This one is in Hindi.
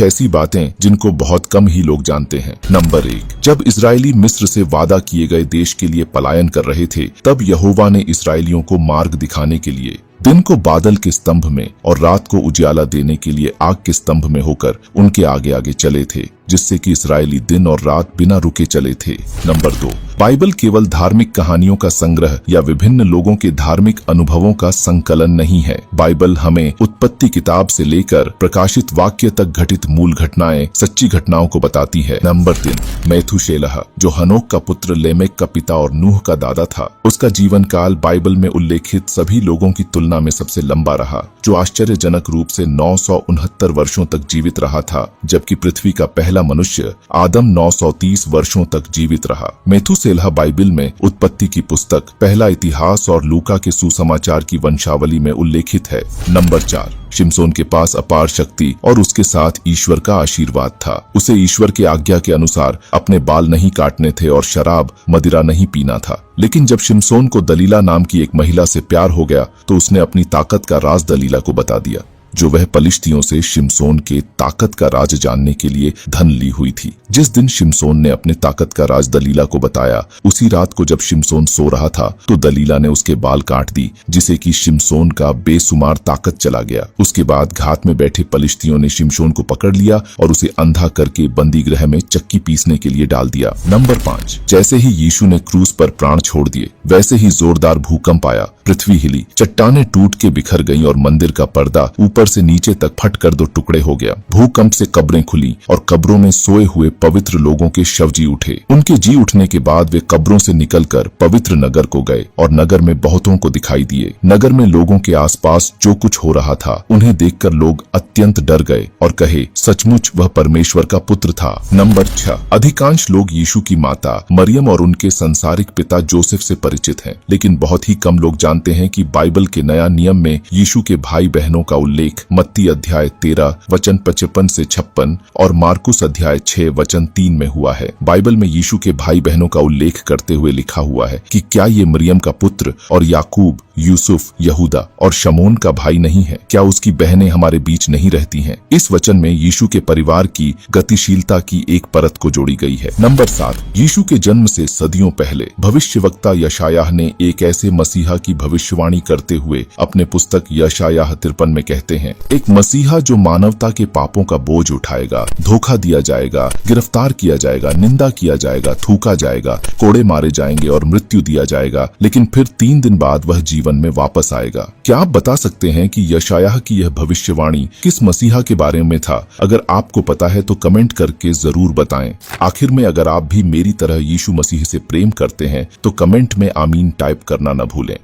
ऐसी बातें जिनको बहुत कम ही लोग जानते हैं। नंबर 1, जब इजरायली मिस्र से वादा किए गए देश के लिए पलायन कर रहे थे, तब यहोवा ने इस्राएलियों को मार्ग दिखाने के लिए दिन को बादल के स्तंभ में और रात को उजियाला देने के लिए आग के स्तंभ में होकर उनके आगे आगे चले थे, जिससे कि इस्राएली दिन और रात बिना रुके चले थे। नंबर 2, बाइबल केवल धार्मिक कहानियों का संग्रह या विभिन्न लोगों के धार्मिक अनुभवों का संकलन नहीं है। बाइबल हमें उत्पत्ति किताब से लेकर प्रकाशित वाक्य तक घटित मूल घटनाएं, सच्ची घटनाओं को बताती है। नंबर 3, मैथुशेलह, जो हनोक का पुत्र, लेमेक का पिता और नूह का दादा था। उसका जीवन काल बाइबल में उल्लेखित सभी लोगों की तुलना में सबसे लंबा रहा, जो आश्चर्यजनक रूप से 969 वर्षों तक जीवित रहा था, जबकि पृथ्वी का पहला मनुष्य आदम 930 वर्षों तक जीवित रहा। मैथुशेलह बाइबल में उत्पत्ति की पुस्तक, पहला इतिहास और लूका के सुसमाचार की वंशावली में उल्लेखित है। नंबर 4, शिमशोन के पास अपार शक्ति और उसके साथ ईश्वर का आशीर्वाद था। उसे ईश्वर के आज्ञा के अनुसार अपने बाल नहीं काटने थे और शराब मदिरा नहीं पीना था। लेकिन जब शिमशोन को दलीला नाम की एक महिला से प्यार हो गया, तो उसने अपनी ताकत का राज दलीला को बता दिया, जो वह पलिश्तियों से शिमशोन के ताकत का राज जानने के लिए धन ली हुई थी। जिस दिन शिमशोन ने अपने ताकत का राज दलीला को बताया, उसी रात को जब शिमशोन सो रहा था, तो दलीला ने उसके बाल काट दी, जिसे कि शिमशोन का बेसुमार ताकत चला गया। उसके बाद घात में बैठे पलिश्तियों ने शिमशोन को पकड़ लिया और उसे अंधा करके बंदी गृह में चक्की पीसने के लिए डाल दिया। नंबर 5, जैसे ही यीशु ने क्रूस पर प्राण छोड़ दिए, वैसे ही जोरदार भूकंप आया, पृथ्वी हिली, चट्टानें टूट के बिखर गईं और मंदिर का पर्दा ऊपर से नीचे तक फटकर 2 टुकड़े हो गया। भूकंप से कब्रें खुली और कब्रों में सोए हुए पवित्र लोगों के शव जी उठे। उनके जी उठने के बाद वे कब्रों से निकलकर पवित्र नगर को गए और नगर में बहुतों को दिखाई दिए। नगर में लोगों के आसपास जो कुछ हो रहा था, उन्हें देखकर लोग अत्यंत डर गए और कहे, सचमुच वह परमेश्वर का पुत्र था। नंबर 6, अधिकांश लोग यीशु की माता मरियम और उनके संसारिक पिता जोसेफ से परिचित हैं, लेकिन बहुत ही कम लोग जानते हैं कि बाइबल के नया नियम में यीशु के भाई बहनों का उल्लेख मत्ती अध्याय 13 वचन 55 से 56 और मार्कुस अध्याय 6 वचन 3 में हुआ है। बाइबल में यीशु के भाई बहनों का उल्लेख करते हुए लिखा हुआ है कि क्या ये मरियम का पुत्र और याकूब, यूसुफ, यहूदा और शमोन का भाई नहीं है? क्या उसकी बहनें हमारे बीच नहीं रहती हैं? इस वचन में यीशु के परिवार की गतिशीलता की एक परत को जोड़ी गई है। नंबर 7, यीशु के जन्म से सदियों पहले भविष्यवक्ता यशायाह ने एक ऐसे मसीहा की भविष्यवाणी करते हुए अपने पुस्तक यशायाह 53 में कहते हैं, एक मसीहा जो मानवता के पापों का बोझ उठाएगा, धोखा दिया जाएगा, गिरफ्तार किया जाएगा, निंदा किया जाएगा, थूका जाएगा, कोड़े मारे जाएंगे और मृत्यु दिया जाएगा, लेकिन फिर 3 दिन बाद वह जीवन में वापस आएगा। क्या आप बता सकते हैं कि यशायाह की यह भविष्यवाणी किस मसीहा के बारे में था? अगर आपको पता है तो कमेंट करके जरूर बताएं। आखिर में अगर आप भी मेरी तरह यीशु मसीह से प्रेम करते हैं तो कमेंट में आमीन टाइप करना न भूलें।